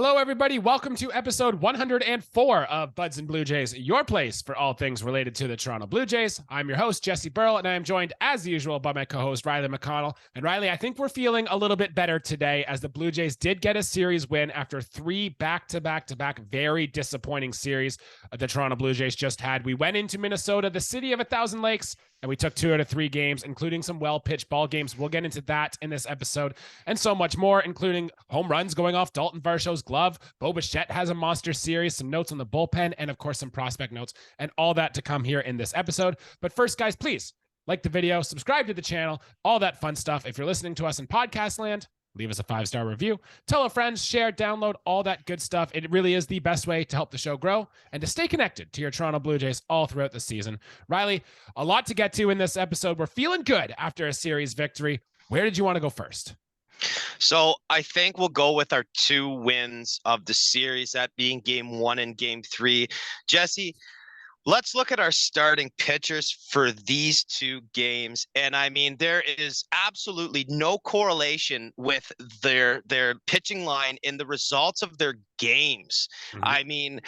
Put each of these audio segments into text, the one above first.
Hello, everybody. Welcome to episode 104 of Buds and Blue Jays, your place for all things related to the Toronto Blue Jays. I'm your host, Jesse Burrell, and I am joined, as usual, by my co-host, Riley McConnell. And Riley, I think we're feeling a little bit better today as the Blue Jays did get a series win after three back-to-back very disappointing series the Toronto Blue Jays just had. We went into Minnesota, the city of 1,000 lakes, and we took 2 out of 3 games, including some well-pitched ball games. We'll get into that in this episode and so much more, including home runs going off Daulton Varsho's glove. Bo Bichette has a monster series, some notes on the bullpen, and of course, some prospect notes, and all that to come here in this episode. But first, guys, please like the video, subscribe to the channel, all that fun stuff. If you're listening to us in podcast land, leave us a 5-star review, tell a friend, share, download, all that good stuff. It really is the best way to help the show grow and to stay connected to your Toronto Blue Jays all throughout the season. Riley, a lot to get to in this episode. We're feeling good after a series victory. Where did you want to go first? So I think we'll go with our 2 wins of the series, that being game 1 and game 3. Jesse, let's look at our starting pitchers for these 2 games. And I mean, there is absolutely no correlation with their pitching line in the results of their games. Mm-hmm. I mean,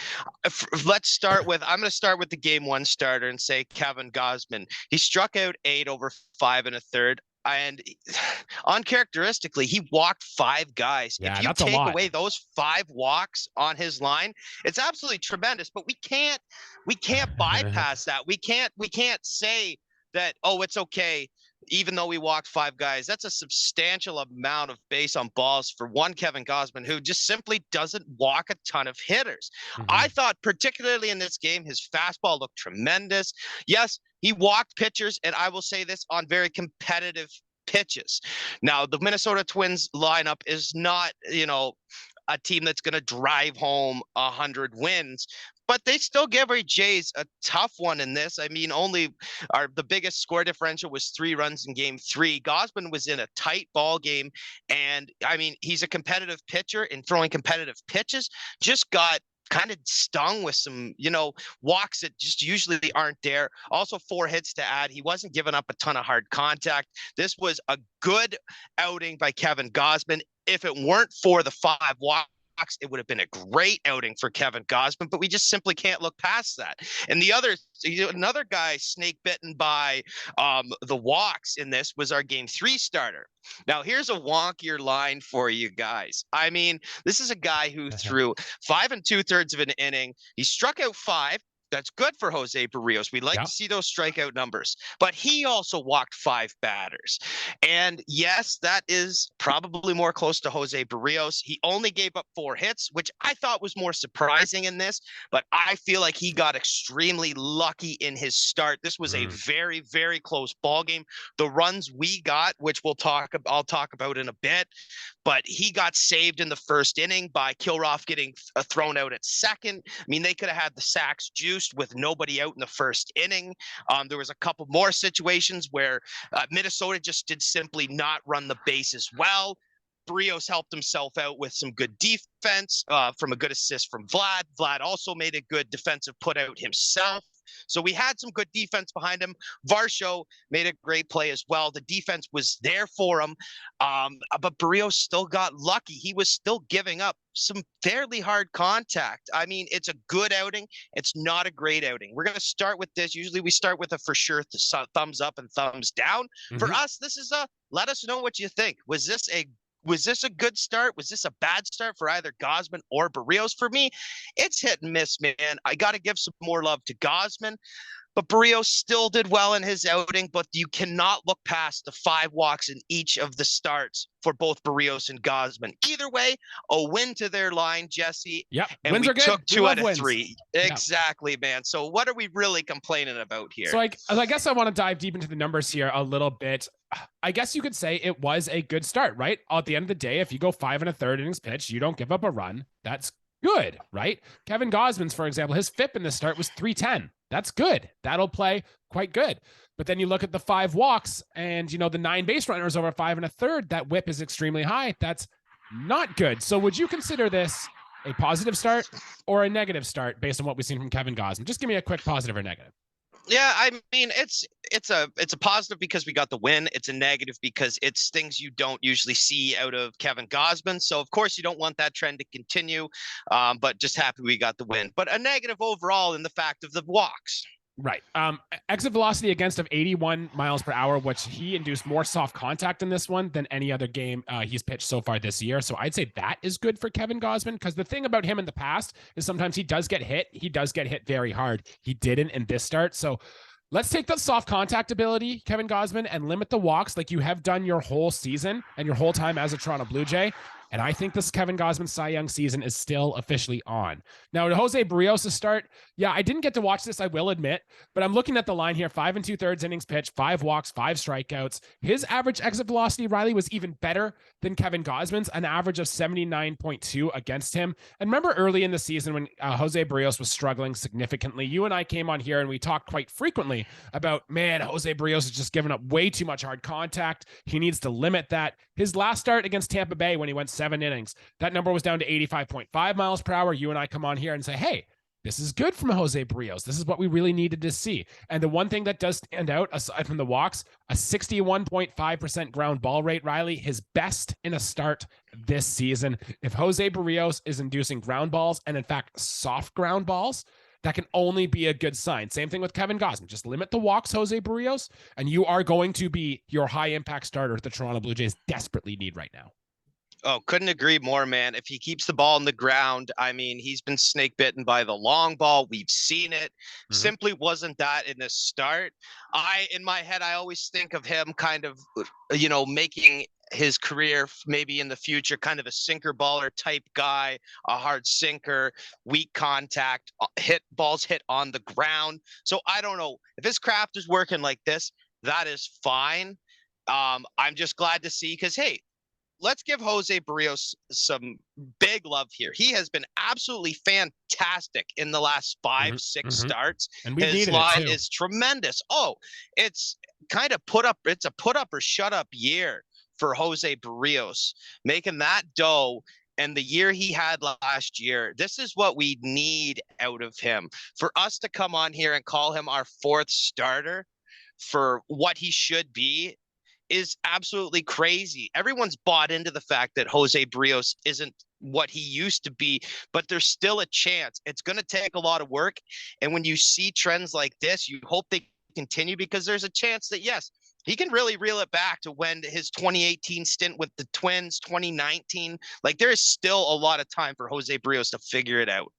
let's start with, I'm going to start with the game 1 starter and say Kevin Gausman. He struck out 8 over 5 1/3. And uncharacteristically, he walked 5 guys. Yeah, if you take away those 5 walks on his line, it's absolutely tremendous. But we can't bypass that. We can't say that, oh, it's okay, even though we walked 5 guys. That's a substantial amount of base on balls for one Kevin Gausman, who just simply doesn't walk a ton of hitters. Mm-hmm. I thought, particularly in this game, his fastball looked tremendous. Yes, he walked pitchers, and I will say this, on very competitive pitches. Now, the Minnesota Twins lineup is not, a team that's going to drive home 100 wins, but they still give our Jays a tough one in this. I mean, the biggest score differential was 3 runs in game 3. Gausman was in a tight ball game, and I mean, he's a competitive pitcher and throwing competitive pitches, just got kind of stung with some, walks that just usually aren't there. Also 4 hits to add. He wasn't giving up a ton of hard contact. This was a good outing by Kevin Gausman. If it weren't for the 5 walks, it would have been a great outing for Kevin Gausman, but we just simply can't look past that. And another guy snake bitten by the walks in this was our game 3 starter. Now, here's a wonkier line for you guys. I mean, this is a guy who threw 5 2/3 of an inning. He struck out 5. That's good for Jose Berrios. We like to see those strikeout numbers, but he also walked 5 batters. And yes, that is probably more close to Jose Berrios. He only gave up 4 hits, which I thought was more surprising in this, but I feel like he got extremely lucky in his start. This was a very, very close ball game. The runs we got, which I'll talk about in a bit, but he got saved in the first inning by Kilroff getting thrown out at second. I mean, they could have had the sacks juiced with nobody out in the first inning. There was a couple more situations where Minnesota just did simply not run the bases well. Berrios helped himself out with some good defense from a good assist from Vlad. Vlad also made a good defensive put out himself. So we had some good defense behind him. Varsho made a great play as well. The defense was there for him, but Berrios still got lucky. He was still giving up some fairly hard contact. I mean, it's a good outing. It's not a great outing. We're going to start with this. Usually we start with a for sure thumbs up and thumbs down. Mm-hmm. For us, this is let us know what you think. Was this a good start? Was this a bad start for either Gausman or Berrios? For me, it's hit and miss, man. I got to give some more love to Gausman, but Berrios still did well in his outing, but you cannot look past the 5 walks in each of the starts for both Berrios and Gausman. Either way, a win to their line, Jesse. Yep. And wins we are good. took 2 out of wins. 3. Exactly, man. So what are we really complaining about here? So I guess I want to dive deep into the numbers here a little bit. I guess you could say it was a good start, right? At the end of the day, if you go 5 1/3 innings pitched, you don't give up a run. That's good, right? Kevin Gausman's, for example, his FIP in the start was 310. That's good. That'll play quite good. But then you look at the 5 walks and, the 9 base runners over 5 1/3, that whip is extremely high. That's not good. So would you consider this a positive start or a negative start based on what we've seen from Kevin Gausman? Just give me a quick positive or negative. Yeah, I mean, it's a positive because we got the win. It's a negative because it's things you don't usually see out of Kevin Gausman. So of course you don't want that trend to continue, but just happy we got the win. But a negative overall in the fact of the walks. Right. Exit velocity against of 81 miles per hour, which he induced more soft contact in this one than any other game he's pitched so far this year. So I'd say that is good for Kevin Gausman, because the thing about him in the past is sometimes he does get hit. He does get hit very hard. He didn't in this start. So let's take that soft contact ability, Kevin Gausman, and limit the walks like you have done your whole season and your whole time as a Toronto Blue Jay. And I think this Kevin Gausman Cy Young season is still officially on. Now, to Jose Berrios' start, yeah, I didn't get to watch this, I will admit, but I'm looking at the line here, 5 2/3 innings pitched, 5 walks, 5 strikeouts. His average exit velocity, Riley, was even better than Kevin Gausman's, an average of 79.2 against him. And remember early in the season when Jose Berrios was struggling significantly, you and I came on here and we talked quite frequently about, man, Jose Berrios is just giving up way too much hard contact. He needs to limit that. His last start against Tampa Bay when he went 7 innings, that number was down to 85.5 miles per hour. You and I come on here and say, hey, this is good from Jose Berrios. This is what we really needed to see. And the one thing that does stand out, aside from the walks, a 61.5% ground ball rate, Riley, his best in a start this season. If Jose Berrios is inducing ground balls, and in fact, soft ground balls, that can only be a good sign. Same thing with Kevin Gausman. Just limit the walks, Jose Berrios, and you are going to be your high-impact starter the Toronto Blue Jays desperately need right now. Oh, couldn't agree more, man. If he keeps the ball on the ground, I mean, he's been snake bitten by the long ball. We've seen it. Simply wasn't that in the start. In my head, I always think of him kind of, making his career maybe in the future kind of a sinker baller type guy, a hard sinker, weak contact, balls hit on the ground. So I don't know if his craft is working like this. That is fine. I'm just glad to see, because hey, let's give Jose Berrios some big love here. He has been absolutely fantastic in the last 5-6 starts. And his line is tremendous. Oh, it's kind of it's a put up or shut up year for Jose Berrios, making that dough. And the year he had last year, this is what we need out of him. For us to come on here and call him our 4th starter for what he should be is absolutely crazy. Everyone's bought into the fact that Jose Berrios isn't what he used to be, but there's still a chance. It's going to take a lot of work. And when you see trends like this, you hope they continue, because there's a chance that, yes, he can really reel it back to when his 2018 stint with the Twins, 2019. Like, there is still a lot of time for Jose Berrios to figure it out.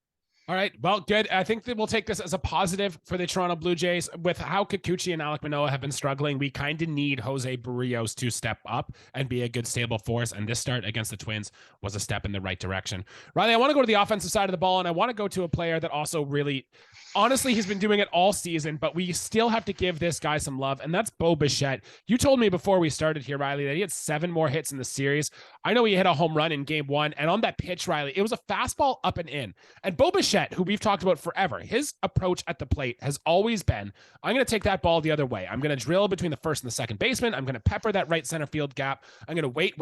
All right. Well, good. I think that we'll take this as a positive for the Toronto Blue Jays. With how Kikuchi and Alek Manoah have been struggling, we kind of need Jose Berrios to step up and be a good stable force. And this start against the Twins was a step in the right direction. Riley, I want to go to the offensive side of the ball, and I want to go to a player that also really, honestly, he's been doing it all season, but we still have to give this guy some love, and that's Bo Bichette. You told me before we started here, Riley, that he had 7 more hits in the series. I know he hit a home run in game 1, and on that pitch, Riley, it was a fastball up and in. And Bo Bichette, who we've talked about forever, his approach at the plate has always been, I'm going to take that ball the other way. I'm going to drill between the first and the second baseman. I'm going to pepper that right center field gap. I'm going to wait.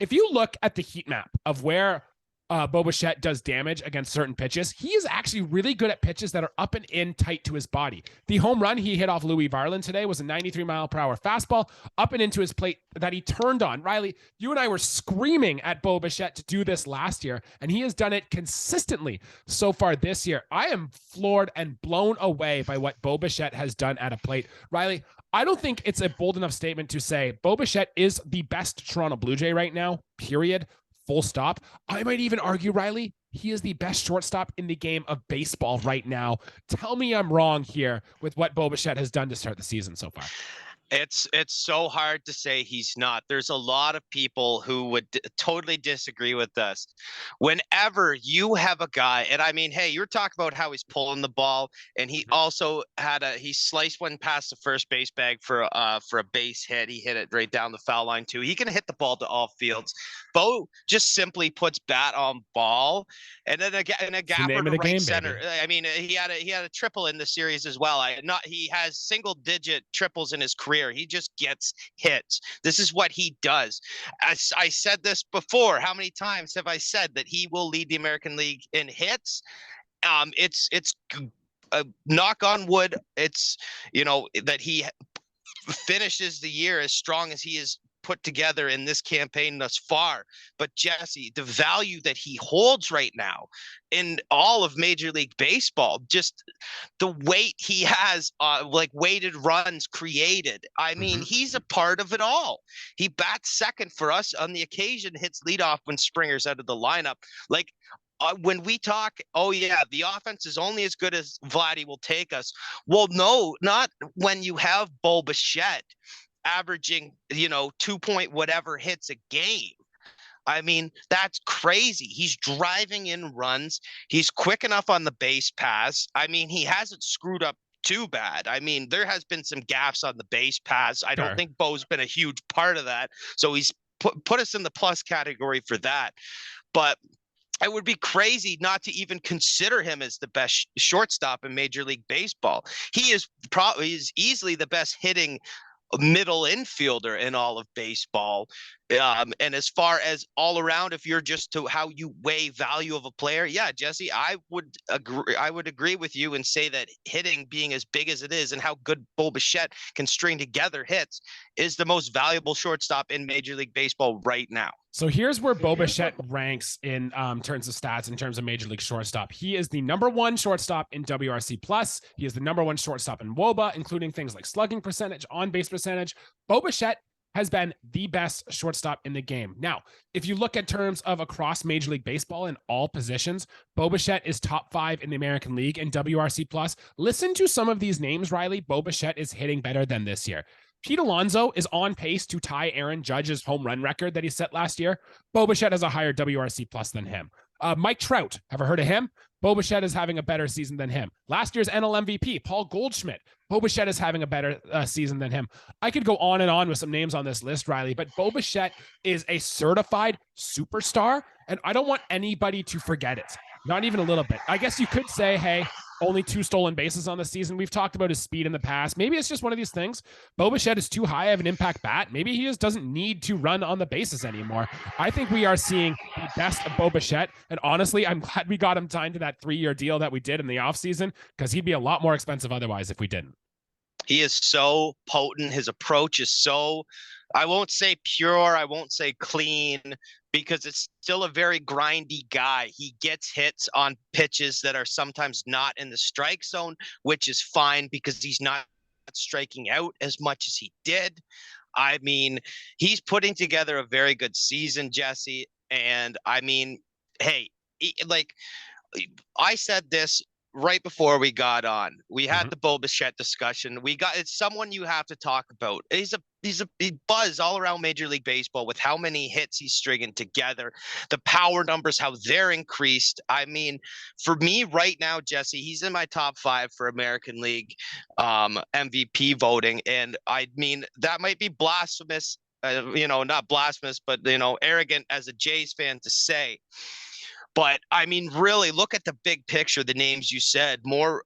If you look at the heat map of where Bo Bichette does damage against certain pitches, he is actually really good at pitches that are up and in tight to his body. The home run he hit off Louis Varland today was a 93-mile-per-hour fastball up and into his plate that he turned on. Riley, you and I were screaming at Bo Bichette to do this last year, and he has done it consistently so far this year. I am floored and blown away by what Bo Bichette has done at a plate. Riley, I don't think it's a bold enough statement to say Bo Bichette is the best Toronto Blue Jay right now, period. Full stop. I might even argue, Riley, he is the best shortstop in the game of baseball right now. Tell me I'm wrong here with what Bo Bichette has done to start the season so far. It's so hard to say he's not. There's a lot of people who would totally disagree with us. Whenever you have a guy, and I mean, hey, you're talking about how he's pulling the ball, and he also he sliced one past the first base bag for a base hit. He hit it right down the foul line too. He can hit the ball to all fields. Bo just simply puts bat on ball, and then a gapper to right center. Baby. I mean, he had a triple in the series as well. He has single-digit triples in his career. He just gets hits. This is what he does. As I said this before, how many times have I said that he will lead the American League in hits? It's knock on wood, it's, that he finishes the year as strong as he is put together in this campaign thus far. But Jesse, the value that he holds right now in all of Major League Baseball, just the weight he has, like weighted runs created. I mean, he's a part of it all. He bats second for us on the occasion, hits leadoff when Springer's out of the lineup. Like, when we talk, oh yeah, the offense is only as good as Vladdy will take us. Well, no, not when you have Bo Bichette averaging, 2 point whatever hits a game. I mean, that's crazy. He's driving in runs. He's quick enough on the base pass. I mean, he hasn't screwed up too bad. I mean, there has been some gaffes on the base pass. I don't think Bo's been a huge part of that. So he's put us in the plus category for that. But it would be crazy not to even consider him as the best shortstop in Major League Baseball. He is easily the best hitting middle infielder in all of baseball. And as far as all around, if you're just to how you weigh value of a player, yeah, Jesse, I would agree with you and say that hitting being as big as it is and how good Bo Bichette can string together hits is the most valuable shortstop in Major League Baseball right now. So here's where Bo Bichette ranks in terms of stats, in terms of Major League shortstop. He is the #1 shortstop in WRC+. He is the #1 shortstop in WOBA, including things like slugging percentage, on-base percentage. Bo Bichette has been the best shortstop in the game. Now, if you look at terms of across Major League Baseball in all positions, Bo Bichette is top 5 in the American League in WRC+. Listen to some of these names, Riley. Bo Bichette is hitting better than this year. Pete Alonso is on pace to tie Aaron Judge's home run record that he set last year. Bo Bichette has a higher WRC+ than him. Mike Trout, ever heard of him? Bo Bichette is having a better season than him. Last year's NL MVP, Paul Goldschmidt. Bo Bichette is having a better season than him. I could go on and on with some names on this list, Riley, but Bo Bichette is a certified superstar, and I don't want anybody to forget it. Not even a little bit. I guess you could say, hey, only 2 stolen bases on the season. We've talked about his speed in the past. Maybe it's just one of these things. Bo Bichette is too high of an impact bat. Maybe he just doesn't need to run on the bases anymore. I think we are seeing the best of Bo Bichette. And honestly, I'm glad we got him signed to that 3-year deal that we did in the offseason, because he'd be a lot more expensive otherwise if we didn't. He is so potent. His approach is so, I won't say pure, I won't say clean, because it's still a very grindy guy. He gets hits on pitches that are sometimes not in the strike zone, which is fine because he's not striking out as much as he did. I mean, he's putting together a very good season, Jesse. And I mean, hey, like I said this right before we got on. We had the Bo Bichette discussion. It's someone you have to talk about. He's a buzz all around Major League Baseball with how many hits he's stringing together, the power numbers, how they're increased. I mean, for me right now, Jesse, he's in my top 5 for American League MVP voting. And I mean, that might be blasphemous, not blasphemous, but, arrogant as a Jays fan to say. But I mean, really look at the big picture, the names you said, more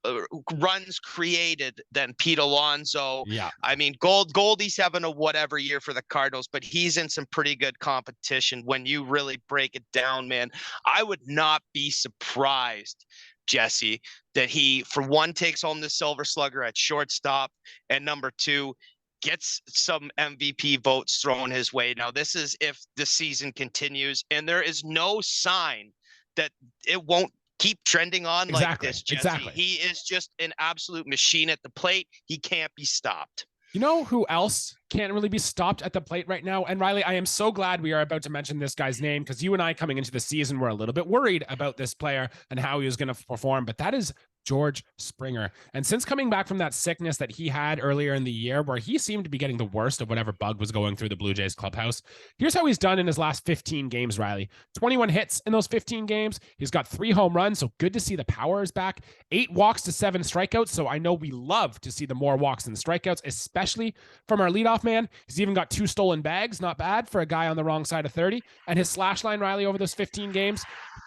runs created than Pete Alonso. Yeah. I mean, Goldie's having a whatever year for the Cardinals, but he's in some pretty good competition when you really break it down, man. I would not be surprised, Jesse, that he, for one, takes home the Silver Slugger at shortstop, and number 2, gets some MVP votes thrown his way. Now, this is if the season continues, and there is no sign that it won't keep trending on like this, Jesse. Exactly. He is just an absolute machine at the plate. He can't be stopped. You know who else can't really be stopped at the plate right now? And Riley, I am so glad we are about to mention this guy's name, because you and I coming into the season were a little bit worried about this player and how he was going to perform, but that is George Springer. And since coming back from that sickness that he had earlier in the year, where he seemed to be getting the worst of whatever bug was going through the Blue Jays clubhouse, here's how he's done in his last 15 games, Riley. 21 hits in those 15 games. He's got 3 home runs, so good to see the power is back. 8 walks to 7 strikeouts, so I know we love to see the more walks than strikeouts, especially from our leadoff man. He's even got 2 stolen bags, not bad for a guy on the wrong side of 30. And his slash line, Riley, over those 15 games,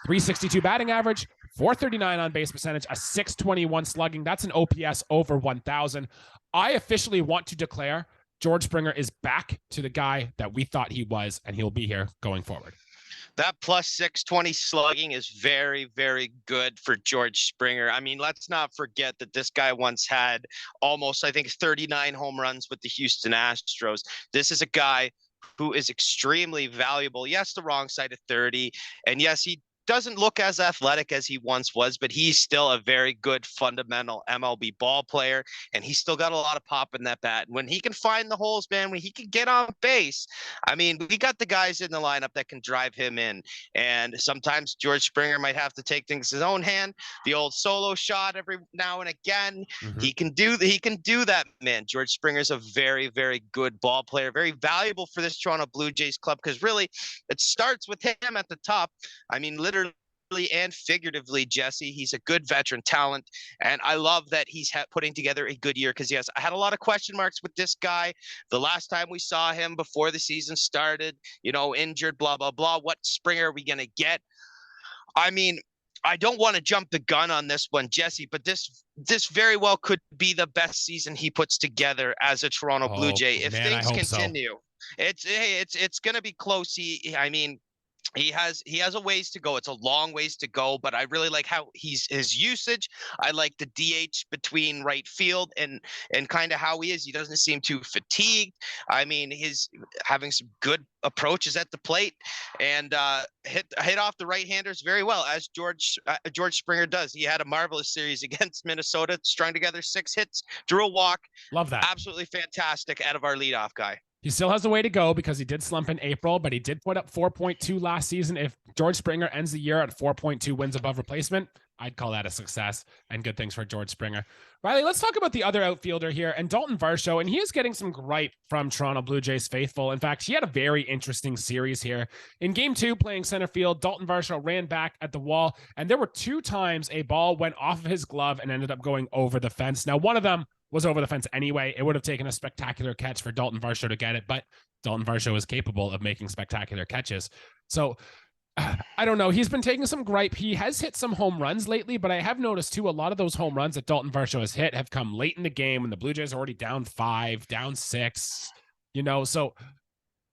362 batting average, 439 on base percentage, a 621 slugging. That's an OPS over 1,000. I officially want to declare George Springer is back to the guy that we thought he was, and he'll be here going forward. That plus 620 slugging is very, very good for George Springer. I mean, let's not forget that this guy once had almost, I think, 39 home runs with the Houston Astros. This is a guy who is extremely valuable. Yes, the wrong side of 30. And yes, he doesn't look as athletic as he once was, but he's still a very good fundamental MLB ball player, and he's still got a lot of pop in that bat. And when he can find the holes, man, when he can get on base, I mean, we got the guys in the lineup that can drive him in. And sometimes George Springer might have to take things in his own hand. The old solo shot every now and again. He can do that, man. George Springer's a very, very good ball player, very valuable for this Toronto Blue Jays club, because really it starts with him at the top. I mean, literally and figuratively, Jesse, he's a good veteran talent, and I love that he's putting together a good year, because yes, I had a lot of question marks with this guy the last time we saw him before the season started, injured, blah blah blah. What Springer are we going to get? I mean, I don't want to jump the gun on this one, Jesse, but this very well could be the best season he puts together as a Toronto Blue Jay if things continue. It's going to be close. I mean, he has a ways to go. It's a long ways to go, but I really like how his usage. I like the DH between right field and kind of how he is. He doesn't seem too fatigued. I mean, he's having some good approaches at the plate and hit off the right-handers very well, as George Springer does. He had a marvelous series against Minnesota, strung together 6 hits, drew a walk. Love that. Absolutely fantastic out of our leadoff guy. He still has a way to go because he did slump in April, but he did put up 4.2 last season. If George Springer ends the year at 4.2 wins above replacement, I'd call that a success, and good things for George Springer. Riley, let's talk about the other outfielder here, and Daulton Varsho, and he is getting some gripe from Toronto Blue Jays faithful. In fact, he had a very interesting series here. In game 2, playing center field, Daulton Varsho ran back at the wall, and there were 2 times a ball went off of his glove and ended up going over the fence. Now, one of them was over the fence anyway. It would have taken a spectacular catch for Daulton Varsho to get it, but Daulton Varsho is capable of making spectacular catches. So I don't know. He's been taking some gripe. He has hit some home runs lately, but I have noticed too, a lot of those home runs that Daulton Varsho has hit have come late in the game when the Blue Jays are already down 5, down 6, so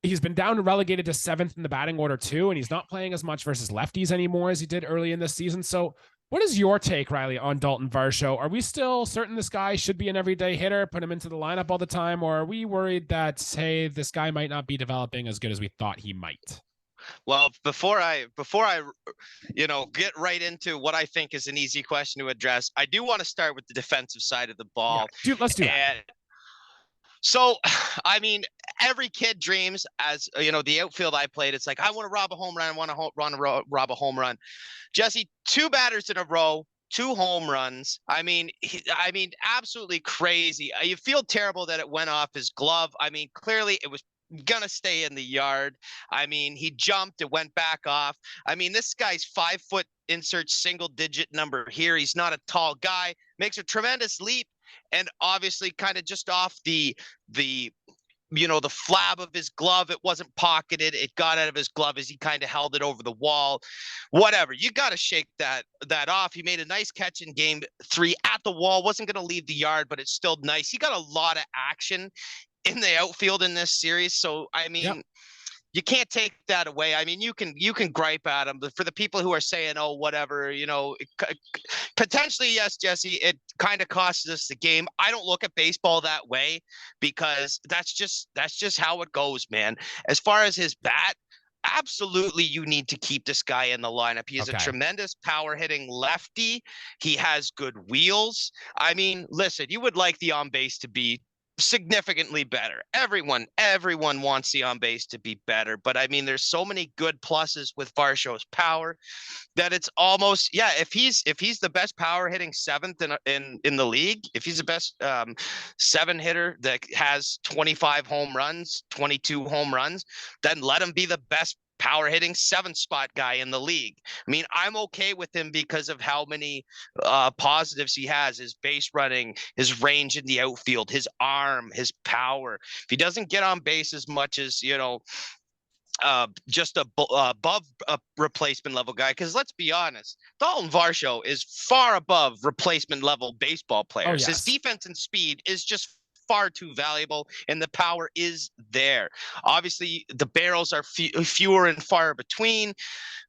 he's been down and relegated to 7th in the batting order too, and he's not playing as much versus lefties anymore as he did early in this season. So what is your take, Riley, on Daulton Varsho? Are we still certain this guy should be an everyday hitter, put him into the lineup all the time, or are we worried that, hey, this guy might not be developing as good as we thought he might? Well, before I get right into what I think is an easy question to address, I do want to start with the defensive side of the ball. Yeah, let's do that. So, I mean, every kid dreams, as the outfield I played. It's like, I want to rob a home run. I want to rob a home run. Jesse, 2 batters in a row, 2 home runs. I mean, absolutely crazy. You feel terrible that it went off his glove. I mean, clearly it was gonna stay in the yard. I mean, he jumped, it went back off. I mean, this guy's 5 foot, insert single digit number here. He's not a tall guy, makes a tremendous leap, and obviously kind of just off the flab of his glove. It wasn't pocketed. It got out of his glove as he kind of held it over the wall. Whatever. You got to shake that off. He made a nice catch in game 3 at the wall. Wasn't going to leave the yard, but it's still nice. He got a lot of action in the outfield in this series. So, I mean, You can't take that away. I mean, you can gripe at him, but for the people who are saying, oh, whatever, potentially, yes, Jesse, it kind of costs us the game. I don't look at baseball that way, because that's just how it goes, man. As far as his bat, absolutely, you need to keep this guy in the lineup. He is a tremendous power hitting lefty. He has good wheels. I mean, listen, you would like the on base to be significantly better. Everyone wants the on base to be better, but I mean, there's so many good pluses with Varsho's power that it's almost, if he's the best power hitting 7th in the league, if he's the best 7 hitter that has 25 home runs, 22 home runs, then let him be the best power hitting 7th spot guy in the league. I mean, I'm okay with him because of how many positives he has: his base running, his range in the outfield, his arm, his power. If he doesn't get on base as much as, just above a replacement level guy, because let's be honest, Daulton Varsho is far above replacement level baseball players. His defense and speed is just far too valuable, and the power is there. Obviously, the barrels are fewer and far between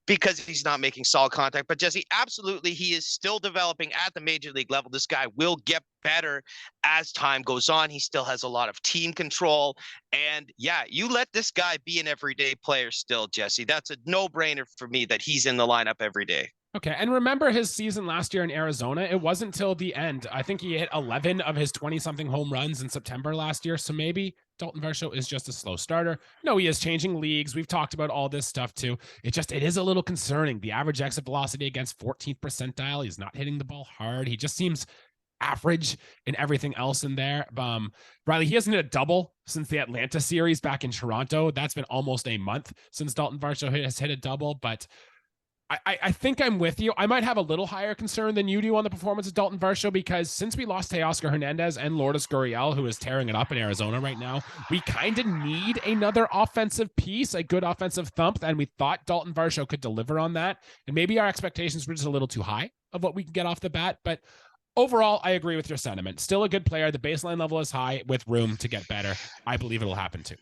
because he's not making solid contact. But Jesse, absolutely, he is still developing at the major league level. This guy will get better as time goes on. He still has a lot of team control. And yeah, you let this guy be an everyday player still, Jesse. That's a no-brainer for me that he's in the lineup every day. Okay, and remember his season last year in Arizona? It wasn't till the end. I think he hit 11 of his 20-something home runs in September last year, so maybe Daulton Varsho is just a slow starter. No, he is changing leagues. We've talked about all this stuff too. It is a little concerning. The average exit velocity against 14th percentile. He's not hitting the ball hard. He just seems average in everything else in there. Riley, he hasn't hit a double since the Atlanta series back in Toronto. That's been almost a month since Daulton Varsho has hit a double, but I think I'm with you. I might have a little higher concern than you do on the performance of Daulton Varsho because since we lost Teoscar Hernandez and Lourdes Gurriel, who is tearing it up in Arizona right now, we kind of need another offensive piece, a good offensive thump, and we thought Daulton Varsho could deliver on that. And maybe our expectations were just a little too high of what we can get off the bat, but overall, I agree with your sentiment. Still a good player. The baseline level is high with room to get better. I believe it'll happen too.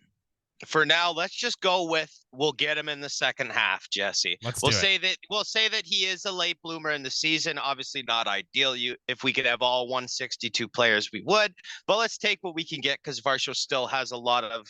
For now, let's just go with we'll get him in the second half, Jesse. We'll say that he is a late bloomer in the season. Obviously not ideal. If we could have all 162 players, we would. But let's take what we can get because Varsho still has a lot of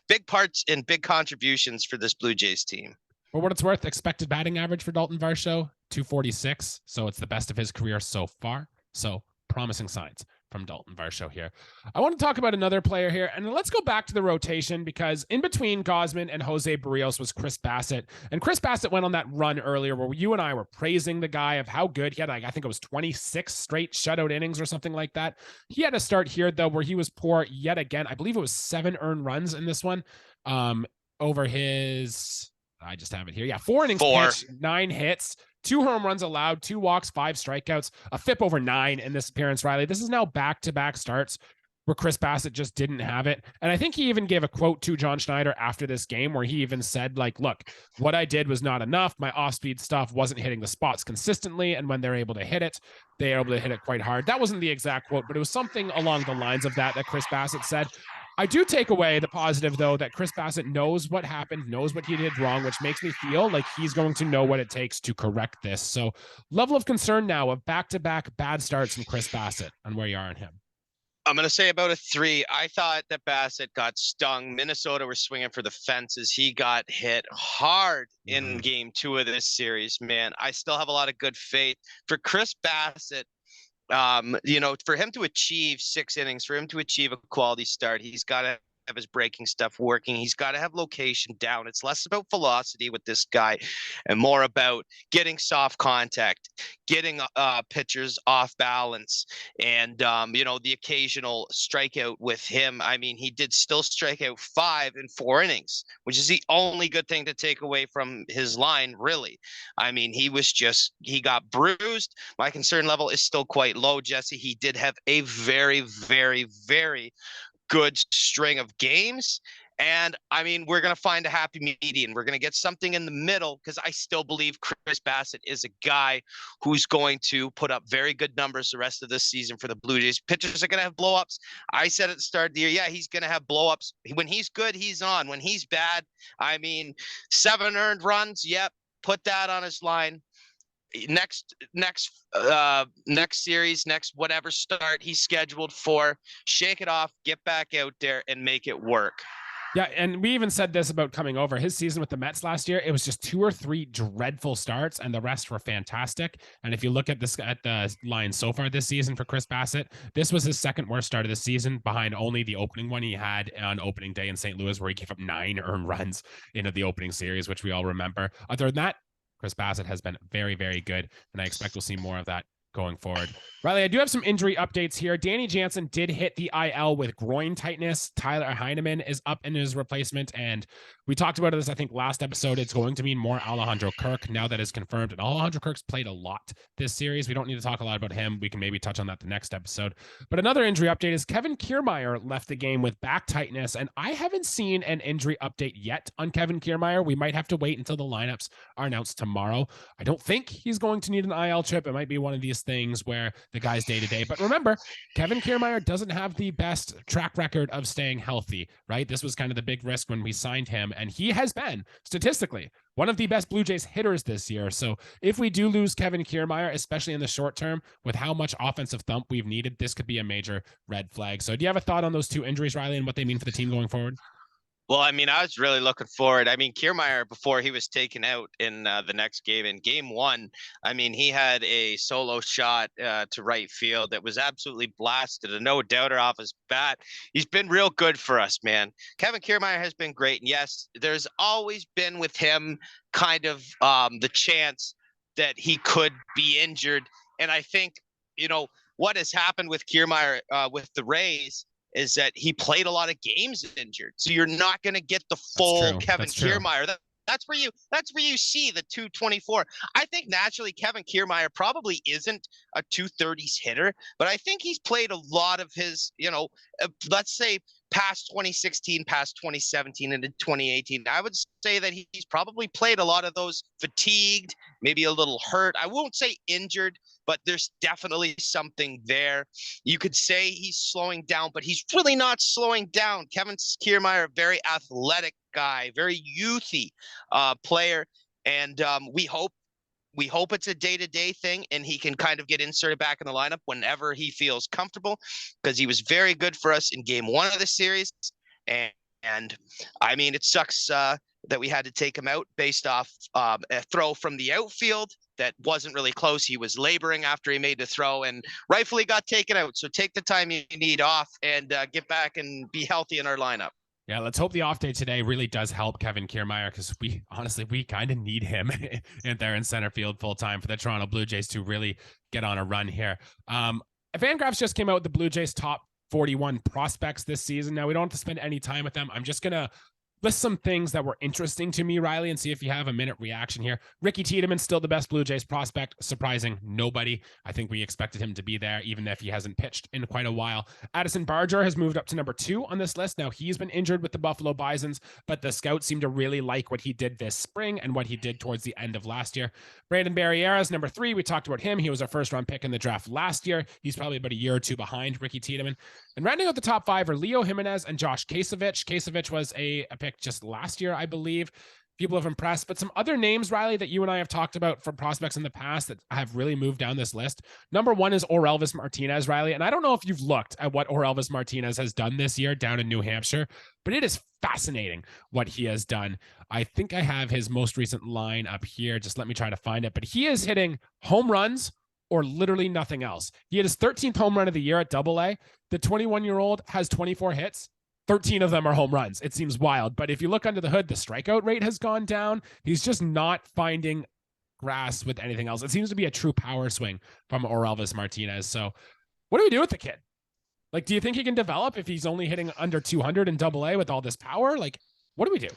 big parts and big contributions for this Blue Jays team. For what it's worth, expected batting average for Daulton Varsho, 246. So it's the best of his career so far. So promising signs from Daulton Varsho here. I want to talk about another player here, and let's go back to the rotation because in between Gausman and Jose Berrios was Chris Bassitt, and Chris Bassitt went on that run earlier where you and I were praising the guy of how good he had. I think it was 26 straight shutout innings or something like that. He had a start here though where he was poor yet again. I believe it was 7 earned runs in this one over his, I just have it here. Yeah, 4 innings pitched, 9 hits. 2 home runs allowed, 2 walks, 5 strikeouts, a FIP over 9 in this appearance, Riley. This is now back-to-back starts where Chris Bassitt just didn't have it. And I think he even gave a quote to John Schneider after this game where he even said, like, look, what I did was not enough. My off-speed stuff wasn't hitting the spots consistently. And when they're able to hit it, they are able to hit it quite hard. That wasn't the exact quote, but it was something along the lines of that Chris Bassitt said. I do take away the positive, though, that Chris Bassitt knows what happened, knows what he did wrong, which makes me feel like he's going to know what it takes to correct this. So level of concern now of back-to-back bad starts from Chris Bassitt on where you are on him. I'm going to say about a 3. I thought that Bassitt got stung. Minnesota were swinging for the fences. He got hit hard in game 2 of this series, man. I still have a lot of good faith for Chris Bassitt. For him to achieve 6 innings, for him to achieve a quality start, he's got to have his breaking stuff working. He's got to have location down. It's less about velocity with this guy and more about getting soft contact, getting pitchers off balance, and the occasional strikeout with him. I mean, he did still strike out 5 in 4 innings, which is the only good thing to take away from his line, really. I mean, he got bruised. My concern level is still quite low, Jesse. He did have a very, very, very good string of games. And I mean, we're going to find a happy median. We're going to get something in the middle because I still believe Chris Bassitt is a guy who's going to put up very good numbers the rest of this season for the Blue Jays. Pitchers are going to have blowups. I said at the start of the year, yeah, he's going to have blowups. When he's good, he's on. When he's bad, I mean, 7 earned runs. Yep. Put that on his line. Next series, next whatever start he's scheduled for, shake it off, get back out there and make it work. Yeah, and we even said this about coming over. His season with the Mets last year, it was just 2 or 3 dreadful starts, and the rest were fantastic. And if you look at the line so far this season for Chris Bassitt, this was his 2nd worst start of the season, behind only the opening one he had on opening day in St. Louis, where he gave up 9 earned runs into the opening series, which we all remember. Other than that, Chris Bassitt has been very, very good, and I expect we'll see more of that going forward. Riley, I do have some injury updates here. Danny Jansen did hit the IL with groin tightness. Tyler Heineman is up in his replacement, and we talked about this, I think, last episode. It's going to mean more Alejandro Kirk now that is confirmed, and Alejandro Kirk's played a lot this series. We don't need to talk a lot about him. We can maybe touch on that the next episode. But another injury update is Kevin Kiermaier left the game with back tightness, and I haven't seen an injury update yet on Kevin Kiermaier. We might have to wait until the lineups are announced tomorrow. I don't think he's going to need an IL trip. It might be one of these these things where the guy's day to day. But remember, Kevin Kiermaier doesn't have the best track record of staying healthy, right? This was kind of the big risk when we signed him, and he has been statistically one of the best Blue Jays hitters this year. So if we do lose Kevin Kiermaier, especially in the short term, with how much offensive thump we've needed, this could be a major red flag. So do you have a thought on those two injuries, Riley, and what they mean for the team going forward? Well, I mean, I was really looking forward. I mean, Kiermaier, before he was taken out in the next game, in game one, I mean, he had a solo shot to right field that was absolutely blasted, a no doubter off his bat. He's been real good for us, man. Kevin Kiermaier has been great. And yes, there's always been with him kind of the chance that he could be injured. And I think, you know, what has happened with Kiermaier with the Rays is that he played a lot of games injured. So you're not going to get the full Kevin Kiermaier. That's where you see the 224. I think naturally Kevin Kiermaier probably isn't a 230s hitter, but I think he's played a lot of his, you know, let's say past 2016, past 2017 into 2018. I would say that he's probably played a lot of those fatigued, maybe a little hurt. I won't say injured, but there's definitely something there. You could say he's slowing down, but he's really not slowing down. Kevin Kiermaier, a very athletic guy, very youthy player, and we hope it's a day-to-day thing and he can kind of get inserted back in the lineup whenever he feels comfortable, because he was very good for us in game one of the series. And I mean, it sucks that we had to take him out based off a throw from the outfield that wasn't really close. He was laboring after he made the throw and rightfully got taken out. So take the time you need off and get back and be healthy in our lineup. Yeah, let's hope the off day today really does help Kevin Kiermaier, because we kind of need him in there in center field full time for the Toronto Blue Jays to really get on a run here. Fangraphs just came out with the Blue Jays top 41 prospects this season. Now, we don't have to spend any time with them. I'm just going to list some things that were interesting to me, Riley, and see if you have a minute reaction here. Ricky Tiedemann, still the best Blue Jays prospect, surprising nobody. I think we expected him to be there, even if he hasn't pitched in quite a while. Addison Barger has moved up to number 2 on this list. Now, he's been injured with the Buffalo Bisons, but the scouts seem to really like what he did this spring and what he did towards the end of last year. Brandon Berrios, number 3. We talked about him. He was our first-round pick in the draft last year. He's probably about a year or two behind Ricky Tiedemann. And rounding out the top 5 are Leo Jimenez and Josh Kasevich. Kasevich was a pick just last year, I believe. People have impressed, but some other names, Riley, that you and I have talked about for prospects in the past that have really moved down this list. Number 1 is Orelvis Martinez, Riley. And I don't know if you've looked at what Orelvis Martinez has done this year down in New Hampshire, but it is fascinating what he has done. I think I have his most recent line up here. Just let me try to find it. But he is hitting home runs or literally nothing else. He had his 13th home run of the year at Double-A. The 21-year-old has 24 hits. 13 of them are home runs. It seems wild. But if you look under the hood, the strikeout rate has gone down. He's just not finding grass with anything else. It seems to be a true power swing from Orelvis Martinez. So what do we do with the kid? Like, do you think he can develop if he's only hitting under 200 in Double-A with all this power? Like, what do we do?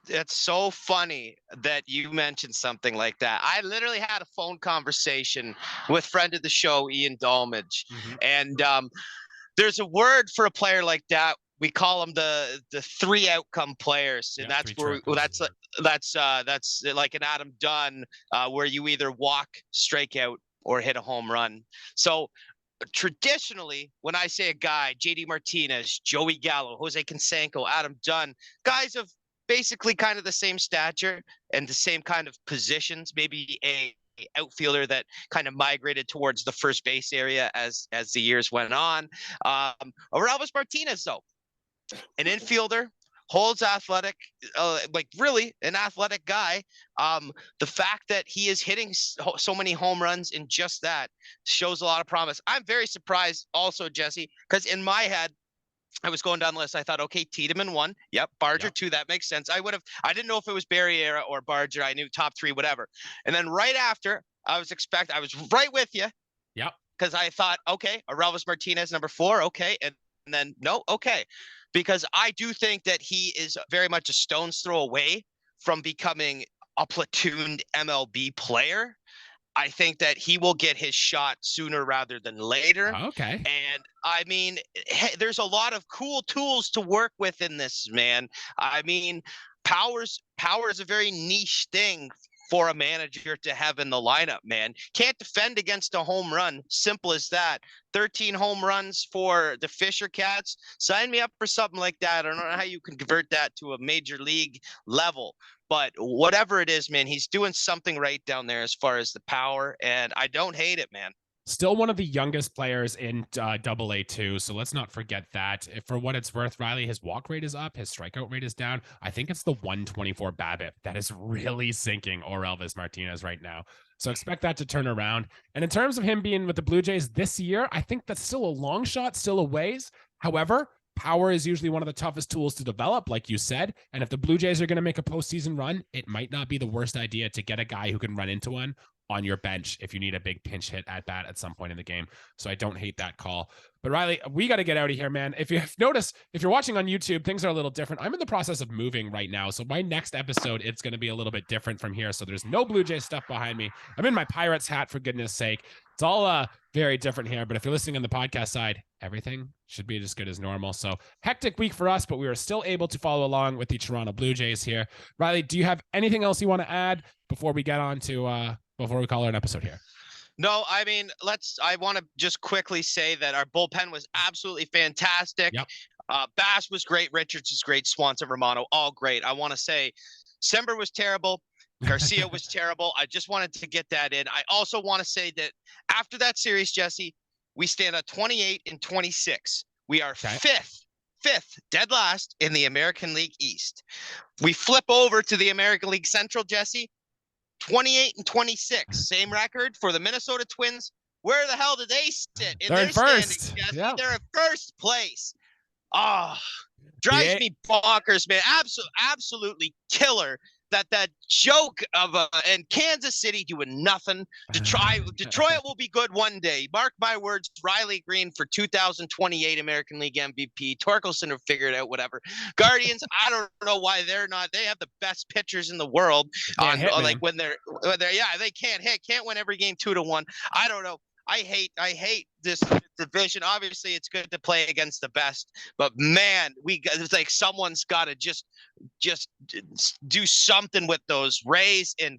It's so funny that you mentioned something like that. I literally had a phone conversation with friend of the show, Ian Dolmage. And there's a word for a player like that. We call them the 3 outcome players. And that's like an Adam Dunn, where you either walk, strike out, or hit a home run. So traditionally, when I say a guy, JD Martinez, Joey Gallo, Jose Canseco, Adam Dunn, guys of basically kind of the same stature and the same kind of positions, maybe outfielder that kind of migrated towards the first base area as the years went on. Orelvis Martinez, though, an infielder, holds athletic, like really an athletic guy. The fact that he is hitting so many home runs in just that shows a lot of promise. I'm very surprised also, Jesse, because in my head, I was going down the list. I thought, okay, Tiedemann 1. Yep. Barger 2. That makes sense. I didn't know if it was Barriera or Barger. I knew top 3, whatever. And then right after, I was right with you. Yep. Because I thought, okay, Orelvis Martinez, number 4. Okay. And then, no, okay. Because I do think that he is very much a stone's throw away from becoming a platooned MLB player. I think that he will get his shot sooner rather than later. Okay. And I mean, there's a lot of cool tools to work with in this, man. I mean, power is a very niche thing for a manager to have in the lineup, man. Can't defend against a home run. Simple as that. 13 home runs for the Fisher Cats. Sign me up for something like that. I don't know how you can convert that to a major league level, but whatever it is, man, he's doing something right down there as far as the power, and I don't hate it, man. Still one of the youngest players in AA too, so let's not forget that. If, for what it's worth, Riley, his walk rate is up, his strikeout rate is down. I think it's the 124 BABIP that is really sinking Orelvis Martinez right now. So expect that to turn around. And in terms of him being with the Blue Jays this year, I think that's still a long shot, still a ways. However, power is usually one of the toughest tools to develop, like you said. And if the Blue Jays are going to make a postseason run, it might not be the worst idea to get a guy who can run into one on your bench if you need a big pinch hit at bat at some point in the game. So I don't hate that call. But Riley, we got to get out of here, man. If you've noticed, if you're watching on YouTube, things are a little different. I'm in the process of moving right now. So my next episode, it's going to be a little bit different from here. So there's no Blue Jay stuff behind me. I'm in my Pirates hat, for goodness sake. It's all very different here. But if you're listening on the podcast side, everything should be as good as normal. So hectic week for us, but we were still able to follow along with the Toronto Blue Jays here. Riley, do you have anything else you want to add before we get on to before we call it an episode here? No, I mean, I want to just quickly say that our bullpen was absolutely fantastic. Yep. Bass was great. Richards is great. Swanson, Romano, all great. I want to say Sember was terrible. Garcia was terrible. I just wanted to get that in. I also want to say that after that series, Jesse, we stand at 28-26. We are fifth, dead last in the American League East. We flip over to the American League Central, Jesse. 28-26, same record for the Minnesota Twins. Where the hell do they sit in They're their in first. standings? Yep. They're in first place. Drives me bonkers, man. Absolutely killer. That joke of and Kansas City doing nothing. Detroit will be good one day. Mark my words. Riley Green for 2028 American League MVP. Torkelson will figure it out. Whatever. Guardians. I don't know why they're not. They have the best pitchers in the world. Like when they're they can't hit. Can't win every game 2-1. I don't know. I hate this division. Obviously, it's good to play against the best, but man, it's like someone's got to just do something with those Rays, and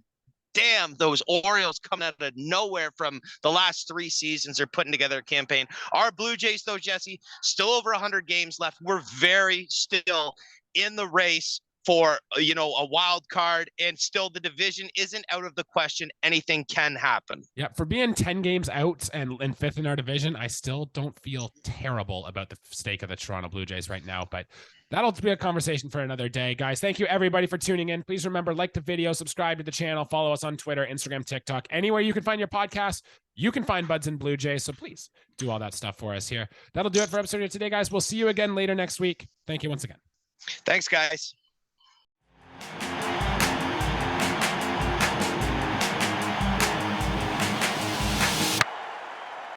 damn, those Orioles coming out of nowhere from the last 3 seasons are putting together a campaign. Our Blue Jays, though, Jesse, still over 100 games left. We're very still in the race for a wild card, and still the division isn't out of the question. Anything can happen. Yeah, for being 10 games out and fifth in our division, I still don't feel terrible about the stake of the Toronto Blue Jays right now, but that'll be a conversation for another day. Guys, thank you everybody for tuning in. Please remember, like the video, subscribe to the channel, follow us on Twitter, Instagram, TikTok, anywhere you can find your podcast. You can find Buds and Blue Jays, so please do all that stuff for us here. That'll do it for episode of today, guys. We'll see you again later next week. Thank you once again. Thanks, guys.